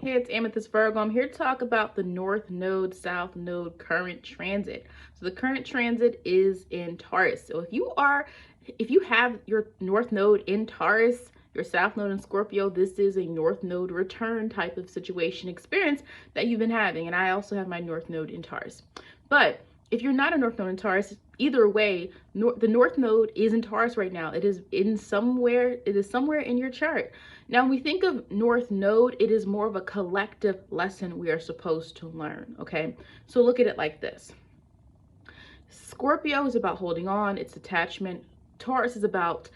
Hey, it's Amethyst Virgo. I'm here to talk about the North Node, South Node current transit. So the current transit is in Taurus. So if you have your North Node in Taurus, your South Node in Scorpio, this is a North Node return type of situation experience that you've been having. And I also have my North Node in Taurus. But if you're not a North Node in Taurus, either way, the North Node is in Taurus right now. It is somewhere in your chart. Now, when we think of North Node, it is more of a collective lesson we are supposed to learn, okay? So look at it like this. Scorpio is about holding on, it's attachment. Taurus is about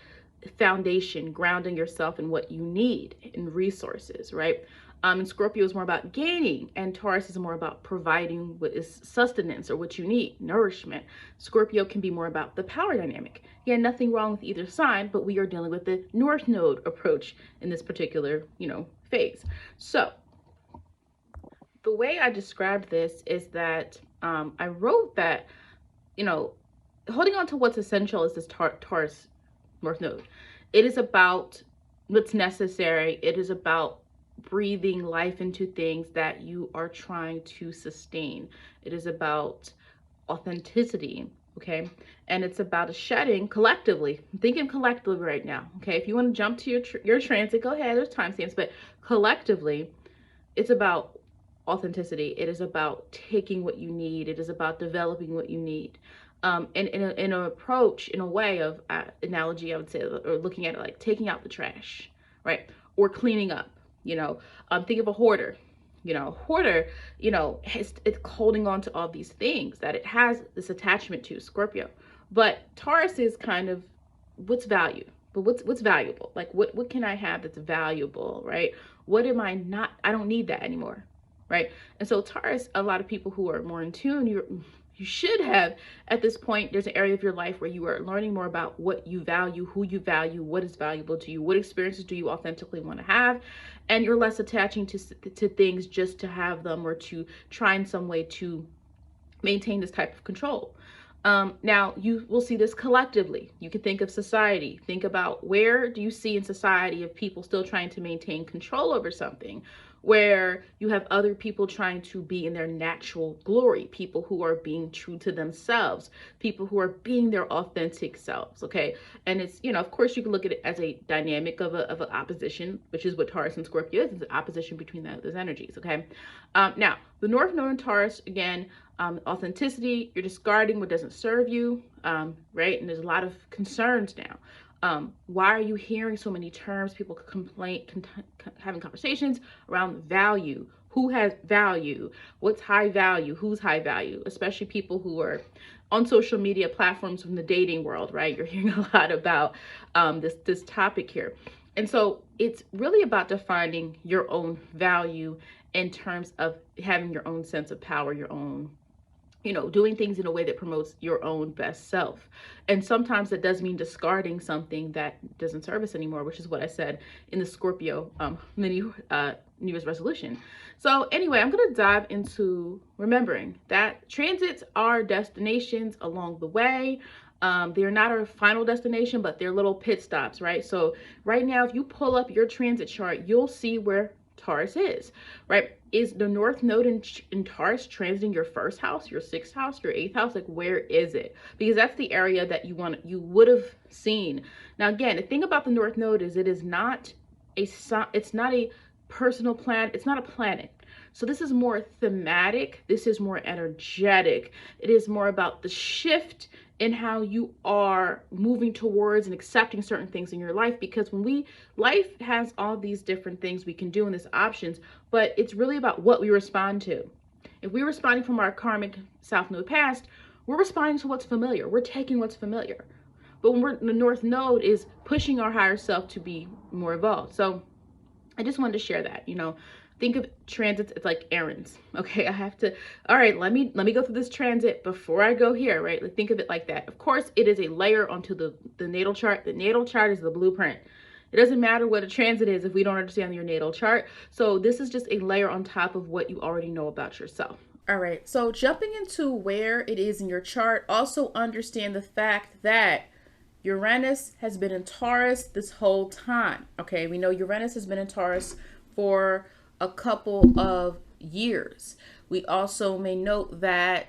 foundation, grounding yourself in what you need, in resources, right? And Scorpio is more about gaining, and Taurus is more about providing what is sustenance or what you need, nourishment. Scorpio can be more about the power dynamic. Yeah, nothing wrong with either sign, but we are dealing with the North Node approach in this particular, phase. So the way I described this is that I wrote that, holding on to what's essential is this Taurus North Node. It is about what's necessary. It is about breathing life into things that you are trying to sustain. It is about authenticity, okay? And it's about a shedding collectively. I'm thinking collectively right now, okay? If you want to jump to your transit, go ahead. There's timestamps, but collectively, it's about authenticity. It is about taking what you need. It is about developing what you need. And in an approach, in a way of analogy, I would say, or looking at it like taking out the trash, right? Or cleaning up. Think of a hoarder. Hoarder, it's holding on to all these things that it has this attachment to, Scorpio. But Taurus is kind of what's value, but what's valuable? Like what can I have that's valuable, right? What am I not? I don't need that anymore, right? And so Taurus, a lot of people who are more in tune, you should have at this point, there's an area of your life where you are learning more about what you value, who you value, what is valuable to you, what experiences do you authentically want to have, and you're less attaching to things just to have them or to try in some way to maintain this type of control. Now, you will see this collectively. You can think of society. Think about where do you see in society of people still trying to maintain control over something, where you have other people trying to be in their natural glory, people who are being true to themselves, people who are being their authentic selves, okay? And it's, of course, you can look at it as a dynamic of an opposition, which is what Taurus and Scorpio is. It's an opposition between those energies, okay? Now, the North Node in Taurus, again, authenticity, you're discarding what doesn't serve you, right? And there's a lot of concerns now. Why are you hearing so many terms? People having conversations around value. Who has value? What's high value? Who's high value? Especially people who are on social media platforms from the dating world, right? You're hearing a lot about this topic here. And so it's really about defining your own value in terms of having your own sense of power, your own doing things in a way that promotes your own best self. And sometimes that does mean discarding something that doesn't serve us anymore, which is what I said in the Scorpio New Year's resolution. So anyway, I'm going to dive into remembering that transits are destinations along the way. They're not our final destination, but they're little pit stops, right? So right now, if you pull up your transit chart, you'll see where Taurus is, right? Is the North Node in Taurus transiting your first house, your sixth house, your eighth house? Like, where is it? Because that's the area that you would have seen. Now, again, the thing about the North Node is it's not a personal planet. It's not a planet. So this is more thematic. This is more energetic. It is more about the shift in how you are moving towards and accepting certain things in your life, because life has all these different things we can do and these options, but it's really about what we respond to. If we're responding from our karmic South Node past, we're responding to what's familiar. We're taking what's familiar. But when the North Node is pushing our higher self to be more evolved. So I just wanted to share that, think of transits, it's like errands. Okay, all right, let me go through this transit before I go here, right? Think of it like that. Of course, it is a layer onto the natal chart. The natal chart is the blueprint. It doesn't matter what a transit is if we don't understand your natal chart. So this is just a layer on top of what you already know about yourself. All right, so jumping into where it is in your chart, also understand the fact that Uranus has been in Taurus this whole time. Okay, we know Uranus has been in Taurus for a couple of years. We also may note that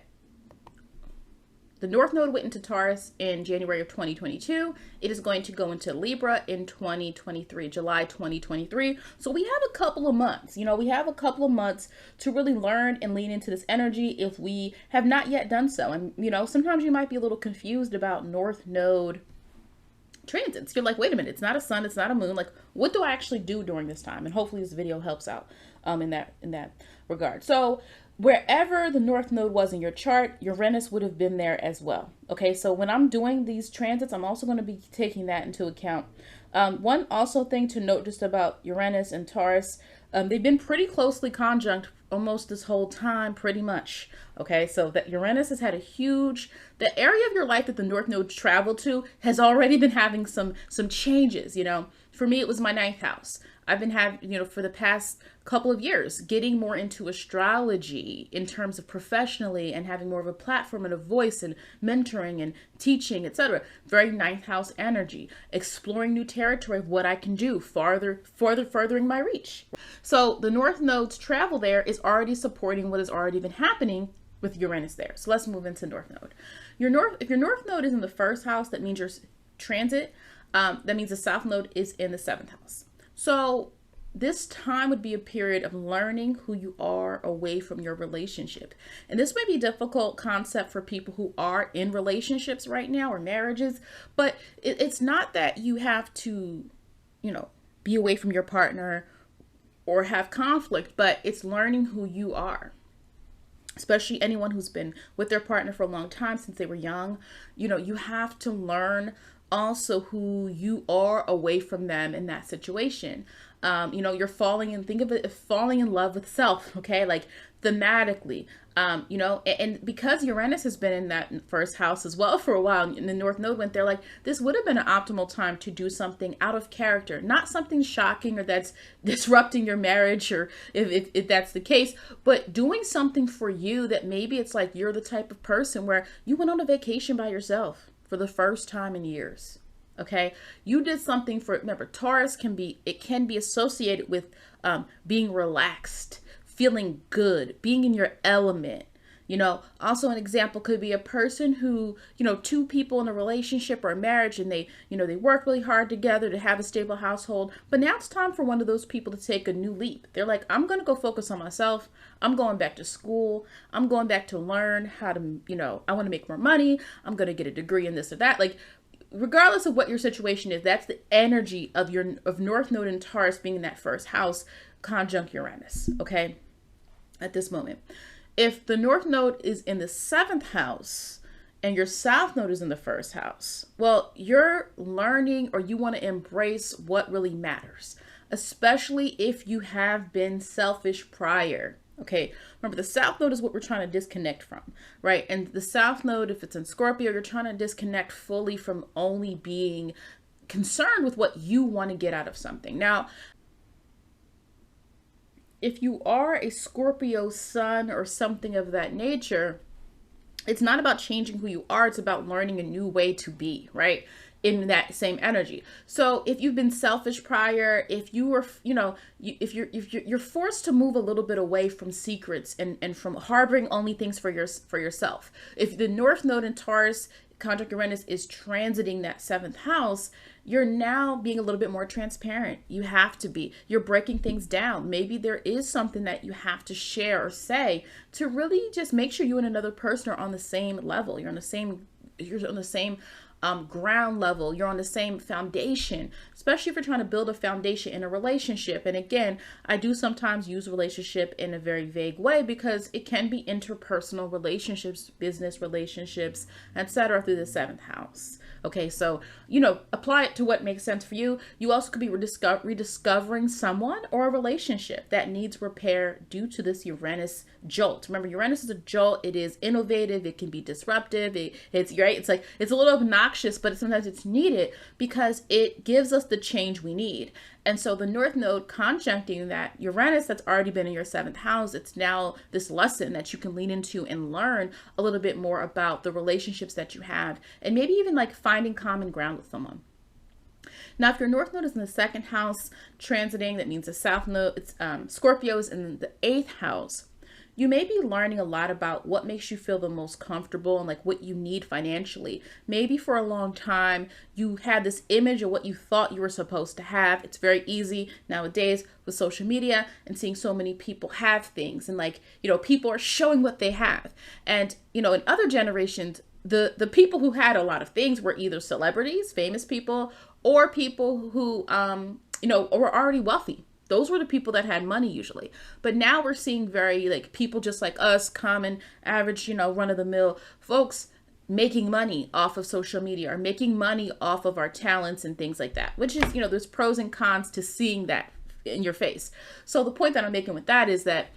the North Node went into Taurus in January of 2022. It is going to go into Libra in 2023, July 2023. So we have a couple of months, we have a couple of months to really learn and lean into this energy if we have not yet done so. And, sometimes you might be a little confused about North Node transits. You're like, wait a minute, it's not a sun, it's not a moon. Like, what do I actually do during this time? And hopefully this video helps out in that regard. So wherever the North Node was in your chart, Uranus would have been there as well. Okay, so when I'm doing these transits, I'm also going to be taking that into account. One also thing to note just about Uranus and Taurus, they've been pretty closely conjunct almost this whole time, pretty much. Okay, so that Uranus has had the area of your life that the North Node traveled to has already been having some changes. For me, it was my 9th house. I've been having, for the past couple of years, getting more into astrology in terms of professionally and having more of a platform and a voice and mentoring and teaching, etc. Very 9th house energy, exploring new territory of what I can do, furthering my reach. So the North Node's travel there is already supporting what has already been happening with Uranus there. So let's move into North Node. If your North Node is in the 1st house, that means your transit. That means the South Node is in the 7th house. So this time would be a period of learning who you are away from your relationship. And this may be a difficult concept for people who are in relationships right now or marriages, but it's not that you have to, be away from your partner or have conflict, but it's learning who you are. Especially anyone who's been with their partner for a long time since they were young, you have to learn also who you are away from them in that situation. You're think of it as falling in love with self, okay? Like thematically, and because Uranus has been in that 1st house as well for a while, and the North Node went there, like this would have been an optimal time to do something out of character, not something shocking or that's disrupting your marriage, or if that's the case, but doing something for you that maybe it's like you're the type of person where you went on a vacation by yourself for the first time in years. Okay, you did something remember, Taurus can be associated with being relaxed, feeling good, being in your element. Also an example could be a person who, 2 people in a relationship or a marriage, and they work really hard together to have a stable household, but now it's time for one of those people to take a new leap. They're like, I'm going to go focus on myself. I'm going back to school. I'm going back to learn how to, I want to make more money. I'm going to get a degree in this or that. Like, regardless of what your situation is, that's the energy of North Node and Taurus being in that 1st house conjunct Uranus, okay, at this moment. If the North Node is in the 7th house and your South Node is in the 1st house, well, you're learning, or you want to embrace what really matters, especially if you have been selfish prior. Okay, remember the South Node is what we're trying to disconnect from, right? And the South Node, if it's in Scorpio, you're trying to disconnect fully from only being concerned with what you want to get out of something. Now, if you are a Scorpio sun or something of that nature, it's not about changing who you are. It's about learning a new way to be, right? In that same energy. So if you've been selfish prior, if you were, if you're forced to move a little bit away from secrets and from harboring only things for yourself. If the North Node in Taurus conjunct Uranus is transiting that 7th house, you're now being a little bit more transparent. You have to be. You're breaking things down. Maybe there is something that you have to share or say to really just make sure you and another person are on the same level. You're on the same ground level. You're on the same foundation, especially if you're trying to build a foundation in a relationship. And again, I do sometimes use relationship in a very vague way because it can be interpersonal relationships, business relationships, etc. through the 7th house. Okay, so, apply it to what makes sense for you. You also could be rediscovering someone or a relationship that needs repair due to this Uranus jolt. Remember, Uranus is a jolt. It is innovative. It can be disruptive. It's right. It's like, it's a little obnoxious, but sometimes it's needed because it gives us the change we need. And so the North Node conjuncting that Uranus that's already been in your 7th house, it's now this lesson that you can lean into and learn a little bit more about the relationships that you have, and maybe even like finding common ground with someone. Now, if your North Node is in the second house transiting, that means the South Node, it's Scorpio is in the eighth house. You may be learning a lot about what makes you feel the most comfortable and like what you need financially. Maybe for a long time, you had this image of what you thought you were supposed to have. It's very easy nowadays with social media and seeing so many people have things, and like, people are showing what they have. And, in other generations, the people who had a lot of things were either celebrities, famous people, or people who, were already wealthy. Those were the people that had money usually. But now we're seeing very like people just like us, common, average, run of the mill folks making money off of social media or making money off of our talents and things like that, which is, there's pros and cons to seeing that in your face. So the point that I'm making with that is that,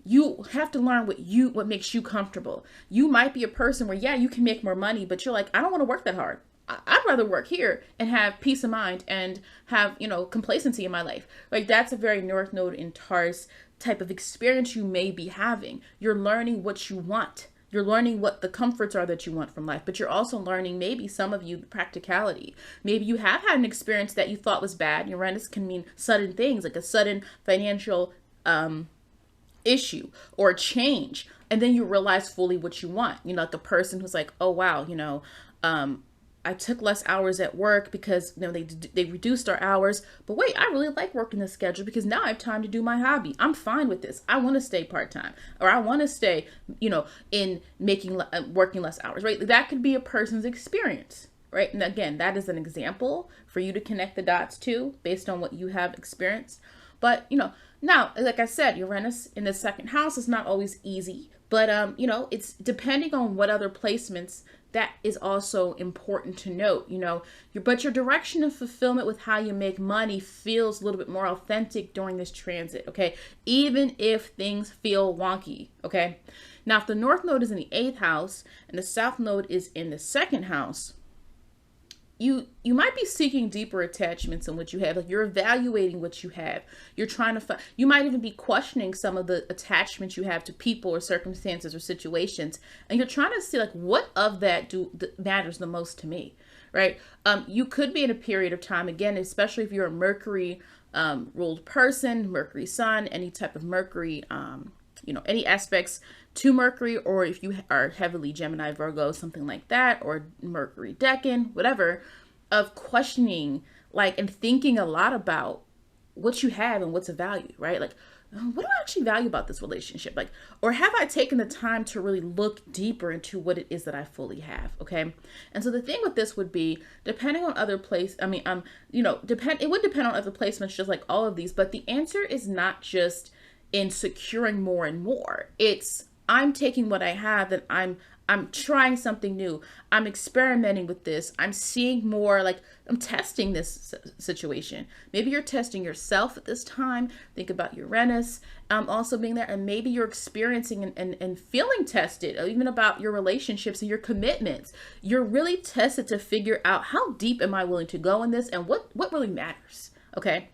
you have to learn what makes you comfortable. You might be a person where, yeah, you can make more money, but you're like, I don't want to work that hard. I'd rather work here and have peace of mind and have, complacency in my life. Like that's a very North Node in Taurus type of experience you may be having. You're learning what you want. You're learning what the comforts are that you want from life, but you're also learning, maybe some of you, practicality. Maybe you have had an experience that you thought was bad. Uranus can mean sudden things, like a sudden financial issue or change. And then you realize fully what you want. Like a person who's like, oh, wow, I took less hours at work because they reduced our hours. But wait, I really like working this schedule because now I have time to do my hobby. I'm fine with this. I want to stay part-time, or I want to stay, in working less hours, right? That could be a person's experience, right? And again, that is an example for you to connect the dots to based on what you have experienced. But, now, like I said, Uranus in the second house is not always easy, but, it's depending on what other placements. That is also important to note, but your direction of fulfillment with how you make money feels a little bit more authentic during this transit, okay? Even if things feel wonky, okay? Now, if the North Node is in the eighth house and the South Node is in the second house, you might be seeking deeper attachments in what you have. Like you're evaluating what you have. You're trying to find, you might even be questioning some of the attachments you have to people or circumstances or situations. And you're trying to see like, what of that matters the most to me, right? You could be in a period of time, again, especially if you're a Mercury ruled person, Mercury sun, any type of Mercury, any aspects to Mercury, or if you are heavily Gemini, Virgo, something like that, or Mercury Decan, whatever, of questioning, like, and thinking a lot about what you have and what's of value, right? Like, what do I actually value about this relationship? Like, or have I taken the time to really look deeper into what it is that I fully have? Okay. And so the thing with this would be, depending on other place, it would depend on other placements, just like all of these, but the answer is not just in securing more and more. It's, I'm taking what I have and I'm trying something new. I'm experimenting with this. I'm seeing more, like I'm testing this situation. Maybe you're testing yourself at this time. Think about Uranus also being there, and maybe you're experiencing and feeling tested, even about your relationships and your commitments. You're really tested to figure out how deep am I willing to go in this and what really matters, okay?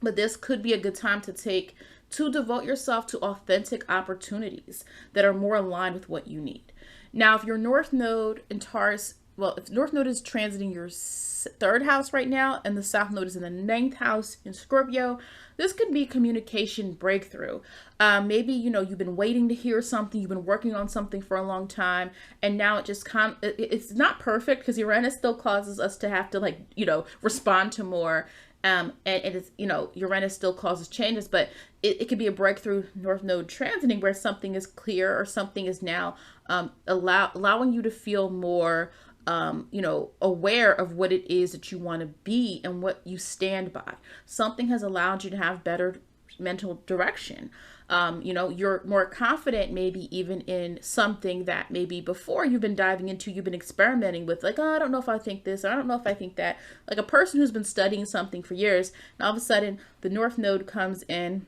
But this could be a good time to devote yourself to authentic opportunities that are more aligned with what you need. Now, if your North Node in Taurus, if North Node is transiting your third house right now, and the South Node is in the ninth house in Scorpio, this could be communication breakthrough. Maybe, you've been waiting to hear something, you've been working on something for a long time, and now it's not perfect because Uranus still causes us to have to respond to more. And it is, Uranus still causes changes, but it could be a breakthrough North Node transiting where something is clear or something is now allowing you to feel more, aware of what it is that you want to be and what you stand by. Something has allowed you to have better mental direction. You're more confident maybe even in something that maybe before you've been diving into, you've been experimenting with, like, oh, I don't know if I think this, or I don't know if I think that. Like a person who's been studying something for years, and all of a sudden the North Node comes in,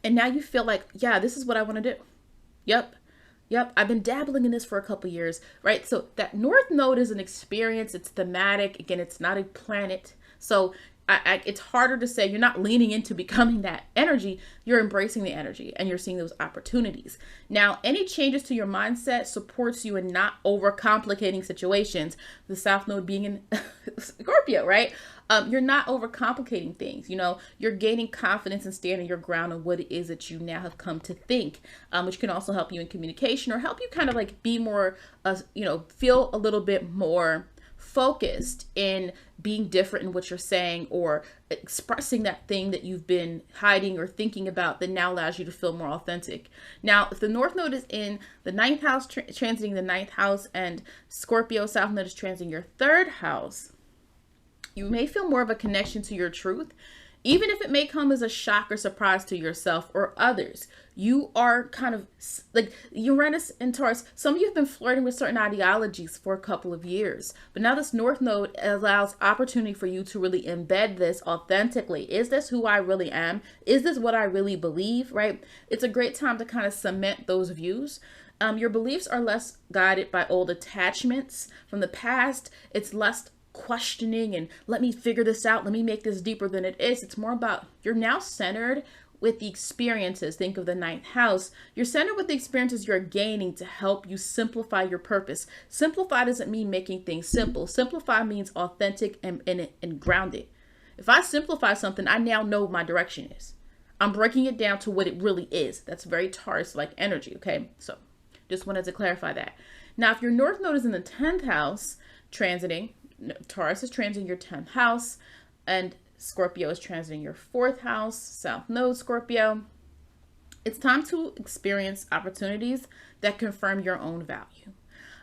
and now you feel like, yeah, this is what I want to do. Yep, I've been dabbling in this for a couple years, right? So that North Node is an experience. It's thematic. Again, it's not a planet. So it's harder to say you're not leaning into becoming that energy. You're embracing the energy and you're seeing those opportunities. Now, any changes to your mindset supports you in not overcomplicating situations. The South Node being in Scorpio, right? You're not overcomplicating things. You're gaining confidence and standing your ground on what it is that you now have come to think, which can also help you in communication or help you kind of like be more, feel a little bit more focused in being different in what you're saying or expressing that thing that you've been hiding or thinking about that now allows you to feel more authentic. Now, if the North Node is in the ninth house, transiting the ninth house, and Scorpio South Node is transiting your third house, you may feel more of a connection to your truth, even if it may come as a shock or surprise to yourself or others. You are kind of like Uranus and Taurus. Some of you have been flirting with certain ideologies for a couple of years, but now this North Node allows opportunity for you to really embed this authentically. Is this who I really am? Is this what I really believe, right? It's a great time to kind of cement those views. Your beliefs are less guided by old attachments from the past. It's less questioning and let me figure this out, let me make this deeper than it is. It's more about you're now centered with the experiences. Think of the ninth house. You're centered with the experiences you're gaining to help you simplify your purpose. Simplify doesn't mean making things simple. Simplify means authentic and grounded. If I simplify something, I now know what my direction is. I'm breaking it down to what it really is. That's very Taurus-like energy, okay? So just wanted to clarify that. Now, if your North Node is in the 10th house, transiting, Taurus is transiting your 10th house, and Scorpio is transiting your 4th house, South Node Scorpio. It's time to experience opportunities that confirm your own value.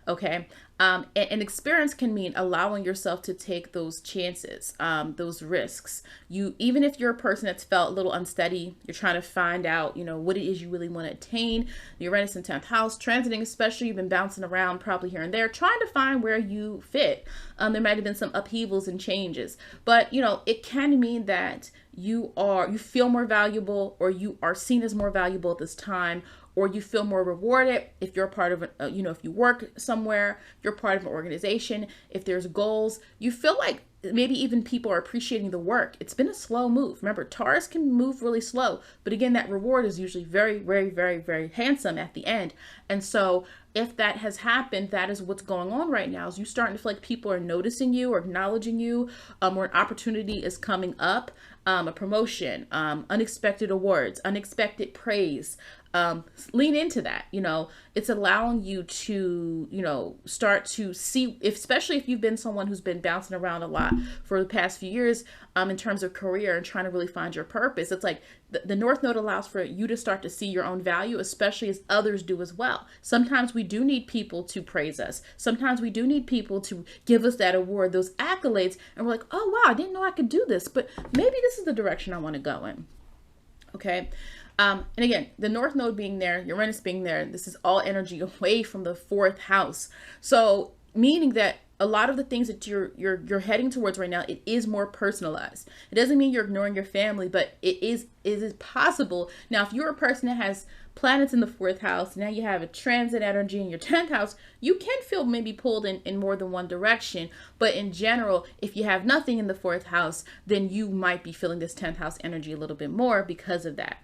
Okay. And experience can mean allowing yourself to take those chances, those risks. Even if you're a person that's felt a little unsteady, you're trying to find out, what it is you really want to attain. Uranus in 10th house, transiting especially, you've been bouncing around probably here and there, trying to find where you fit. There might have been some upheavals and changes, but it can mean that you feel more valuable, or you are seen as more valuable at this time, or you feel more rewarded if you're a part of, if you work somewhere, you're part of an organization, if there's goals, you feel like maybe even people are appreciating the work. It's been a slow move. Remember, Taurus can move really slow, but again, that reward is usually very, very, very, very handsome at the end. And so if that has happened, that is what's going on right now, is you starting to feel like people are noticing you or acknowledging you, or an opportunity is coming up, a promotion, unexpected awards, unexpected praise. Lean into that. It's allowing you to, start to see, especially if you've been someone who's been bouncing around a lot for the past few years, in terms of career and trying to really find your purpose. It's like the North Node allows for you to start to see your own value, especially as others do as well. Sometimes we do need people to praise us. Sometimes we do need people to give us that award, those accolades, and we're like, oh wow, I didn't know I could do this, but maybe this is the direction I want to go in. Okay. And again, the North Node being there, Uranus being there, this is all energy away from the 4th house. So meaning that a lot of the things that you're heading towards right now, it is more personalized. It doesn't mean you're ignoring your family, but it is possible. Now, if you're a person that has planets in the 4th house, now you have a transit energy in your 10th house, you can feel maybe pulled in more than one direction. But in general, if you have nothing in the 4th house, then you might be feeling this 10th house energy a little bit more because of that.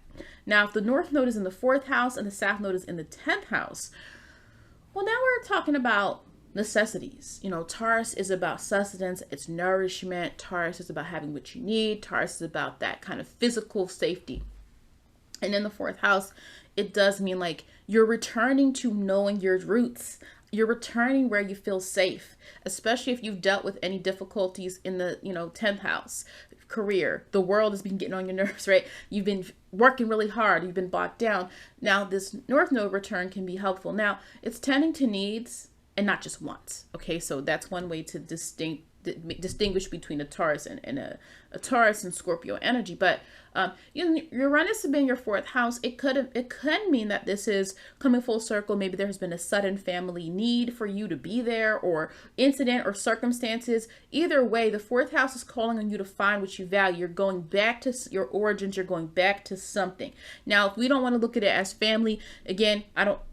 Now, if the North Node is in the 4th house and the South Node is in the 10th house, well, now we're talking about necessities. Taurus is about sustenance, it's nourishment. Taurus is about having what you need. Taurus is about that kind of physical safety. And in the 4th house, it does mean like you're returning to knowing your roots. You're returning where you feel safe, especially if you've dealt with any difficulties in the, 10th house. Career, the world has been getting on your nerves, right? You've been working really hard, you've been bogged down. Now this North Node return can be helpful. Now it's tending to needs and not just wants. Okay, so that's one way to distinguish between a Taurus and a Taurus and Scorpio energy. But Uranus being your fourth house, it can mean that this is coming full circle. Maybe there has been a sudden family need for you to be there, or incident or circumstances. Either way, the fourth house is calling on you to find what you value. You're going back to your origins. You're going back to something. Now, if we don't want to look at it as family, again,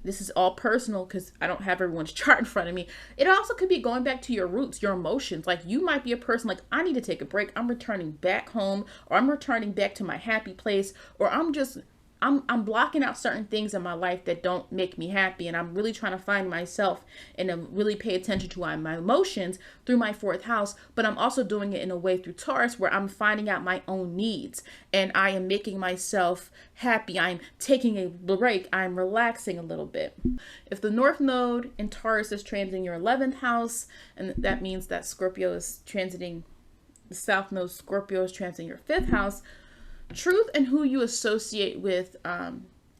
this is all personal because I don't have everyone's chart in front of me. It also could be going back to your roots, your emotions. Like, you might be a person like, I need to take a break. I'm returning back home, or I'm returning back to my happy place, or I'm blocking out certain things in my life that don't make me happy, and I'm really trying to find myself and really pay attention to my emotions through my fourth house. But I'm also doing it in a way through Taurus where I'm finding out my own needs and I am making myself happy. I'm taking a break. I'm relaxing a little bit. If the North Node in Taurus is transiting your 11th house, and that means that Scorpio is transiting the South Node, Scorpio is transiting your 5th house. Truth and who you associate with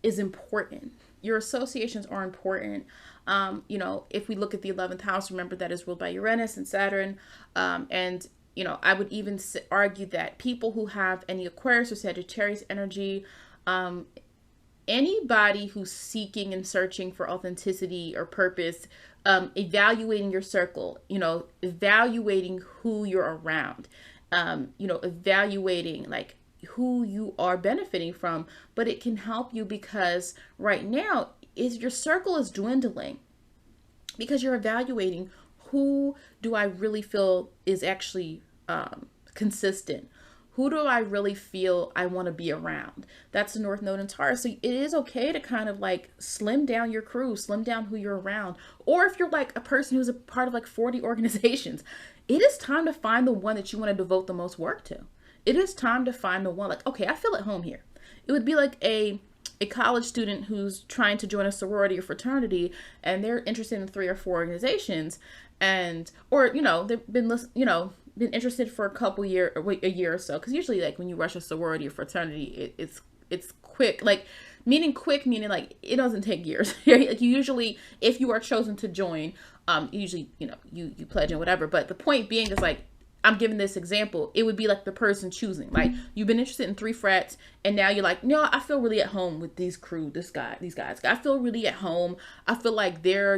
is important. Your associations are important. If we look at the 11th house, remember that is ruled by Uranus and Saturn. I would even argue that people who have any Aquarius or Sagittarius energy, anybody who's seeking and searching for authenticity or purpose, evaluating your circle, evaluating who you're around, evaluating like who you are benefiting from. But it can help you because right now your circle is dwindling because you're evaluating who do I really feel is actually consistent. Who do I really feel I want to be around? That's the North Node in Taurus. So it is okay to kind of like slim down your crew, slim down who you're around. Or if you're like a person who's a part of like 40 organizations, it is time to find the one that you want to devote the most work to. It is time to find the one like, okay, I feel at home here. It would be like a college student who's trying to join a sorority or fraternity and they're interested in 3 or 4 organizations or they've been interested for a year or so. Because usually like when you rush a sorority or fraternity, it's quick, like meaning like it doesn't take years. Like you usually, if you are chosen to join, usually, you pledge and whatever. But the point being is like, I'm giving this example. It would be like the person choosing, like you've been interested in 3 frats and now you're like, no, I feel really at home with these guys. I feel really at home. I feel like they're,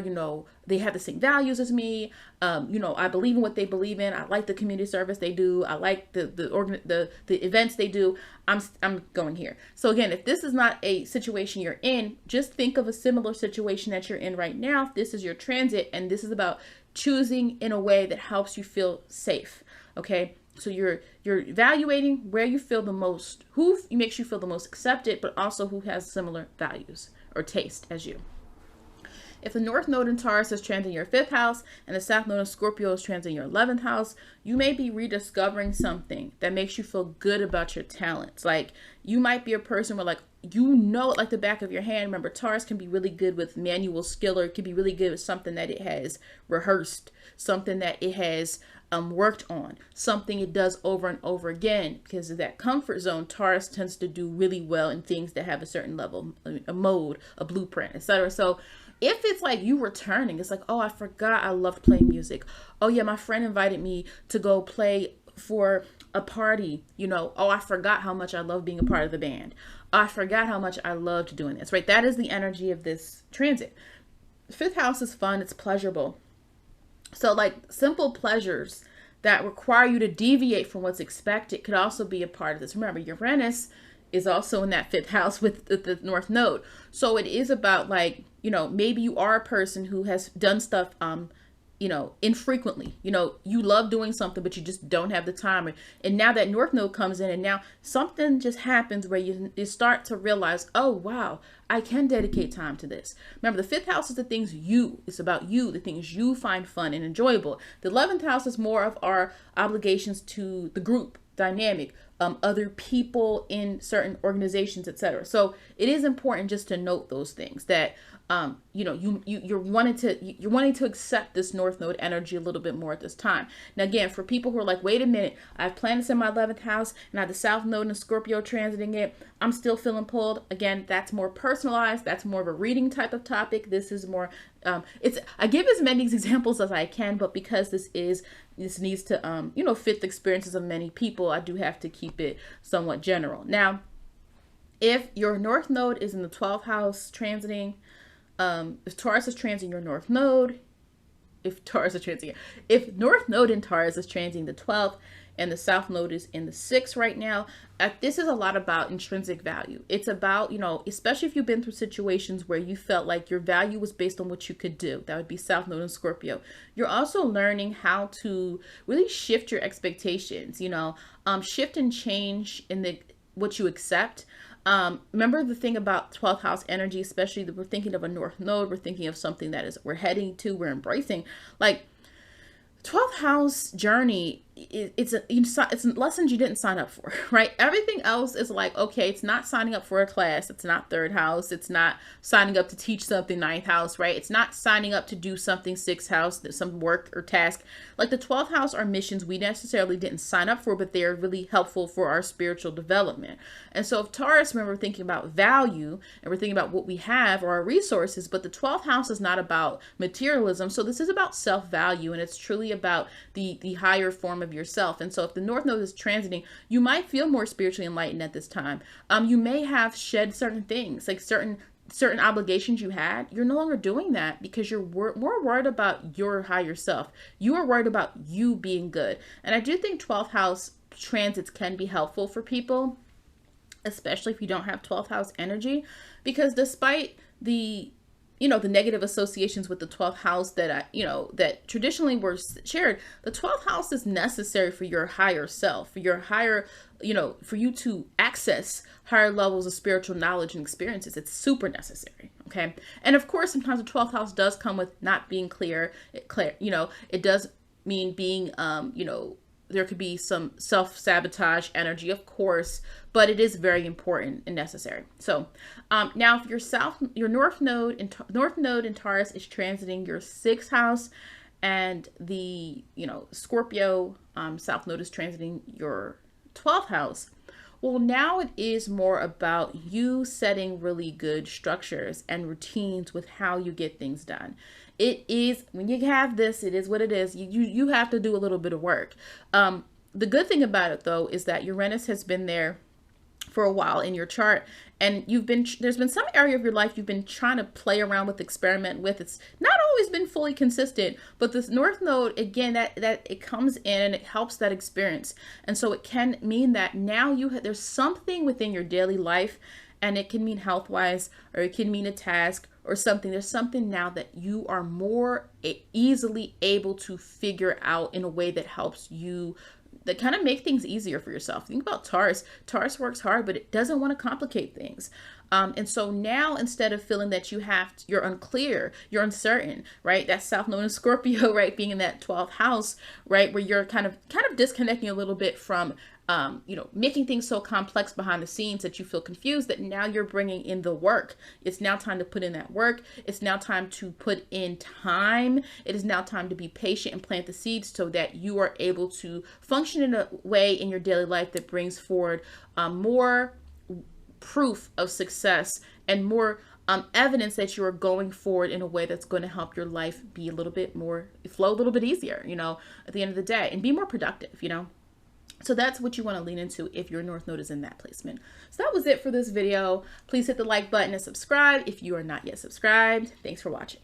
they have the same values as me. I believe in what they believe in. I like the community service they do. I like the events they do. I'm going here. So again, if this is not a situation you're in, just think of a similar situation that you're in right now. If this is your transit and this is about choosing in a way that helps you feel safe. Okay, so you're evaluating where you feel the most, who makes you feel the most accepted, but also who has similar values or taste as you. If the North Node in Taurus is transiting your 5th house and the South Node in Scorpio is transiting your 11th house, you may be rediscovering something that makes you feel good about your talents. Like you might be a person where like, it like the back of your hand. Remember, Taurus can be really good with manual skill, or it can be really good with something that it has rehearsed, something that it has worked on, something it does over and over again. Because of that comfort zone, Taurus tends to do really well in things that have a certain level, a mode, a blueprint, etc. So if it's like you returning, it's like, oh, I forgot I loved playing music. Oh yeah, my friend invited me to go play for a party. Oh, I forgot how much I love being a part of the band. I forgot how much I loved doing this, right? That is the energy of this transit. 5th house is fun. It's pleasurable. So like simple pleasures that require you to deviate from what's expected could also be a part of this. Remember, Uranus is also in that 5th house with the North Node. So it is about like, maybe you are a person who has done stuff, infrequently. You love doing something, but you just don't have the time. And now that North Node comes in and now something just happens where you start to realize, oh, wow, I can dedicate time to this. Remember, the 5th house is the things it's about you, the things you find fun and enjoyable. The 11th house is more of our obligations to the group dynamic, other people in certain organizations, etc. So it is important just to note those things that you know, you're wanting to accept this North Node energy a little bit more at this time. Now, again, for people who are like, wait a minute, I have planets in my 11th house and I have the South Node and Scorpio transiting it, I'm still feeling pulled. Again, that's more personalized. That's more of a reading type of topic. This is more, I give as many examples as I can, but because this needs to, you know, fit the experiences of many people, I do have to keep it somewhat general. Now, if your North Node is in the 12th house transiting, if Taurus is transiting your North Node, if North Node in Taurus is transiting the 12th and the South Node is in the 6th right now, this is a lot about intrinsic value. It's about, you know, especially if you've been through situations where you felt like your value was based on what you could do. That would be South Node and Scorpio. You're also learning how to really shift your expectations, you know, shift and change in what you accept. Remember the thing about 12th house energy, especially that we're thinking of a North Node, we're thinking of something that is we're heading to, we're embracing. Like 12th house journey, it's lessons you didn't sign up for, right? Everything else is like, okay, it's not signing up for a class. It's not 3rd house. It's not signing up to teach something 9th house, right? It's not signing up to do something 6th house, some work or task. Like the 12th house are missions we necessarily didn't sign up for, but they're really helpful for our spiritual development. And so if Taurus, remember, we're thinking about value and we're thinking about what we have or our resources, but the 12th house is not about materialism. So this is about self-value, and it's truly about the higher form of yourself. And so if the North Node is transiting, you might feel more spiritually enlightened at this time. You may have shed certain things, like certain obligations you had. You're no longer doing that because you're more worried about your higher self. You are worried about you being good. And I do think 12th house transits can be helpful for people, especially if you don't have 12th house energy, because despite the negative associations with the 12th house that traditionally were shared, the 12th house is necessary for your higher self, for your higher, for you to access higher levels of spiritual knowledge and experiences. It's super necessary. Okay. And of course, sometimes the 12th house does come with not being clear. It does mean being, there could be some self-sabotage energy, of course, but it is very important and necessary. So now if your North Node in Taurus is transiting your 6th house, and the Scorpio South Node is transiting your 12th house, well, now it is more about you setting really good structures and routines with how you get things done. It is, when you have this, it is what it is. You have to do a little bit of work. The good thing about it, though, is that Uranus has been there for a while in your chart, and there's been some area of your life you've been trying to play around with, experiment with. It's not always been fully consistent, but this North Node, again, that it comes in and it helps that experience. And so it can mean that now there's something within your daily life, and it can mean health-wise, or it can mean a task or something. There's something now that you are more easily able to figure out in a way that helps you, that kind of make things easier for yourself. Think about Taurus. Taurus works hard, but it doesn't want to complicate things. And so now, instead of feeling that you're unclear, you're uncertain, right? That's South Node in Scorpio, right? Being in that 12th house, right? Where you're kind of disconnecting a little bit from, making things so complex behind the scenes that you feel confused, that now you're bringing in the work. It's now time to put in that work. It's now time to put in time. It is now time to be patient and plant the seeds so that you are able to function in a way in your daily life that brings forward more proof of success and more evidence that you are going forward in a way that's going to help your life be a little bit more, flow a little bit easier, at the end of the day, and be more productive, So that's what you want to lean into if your North Node is in that placement. So that was it for this video. Please hit the like button and subscribe if you are not yet subscribed. Thanks for watching.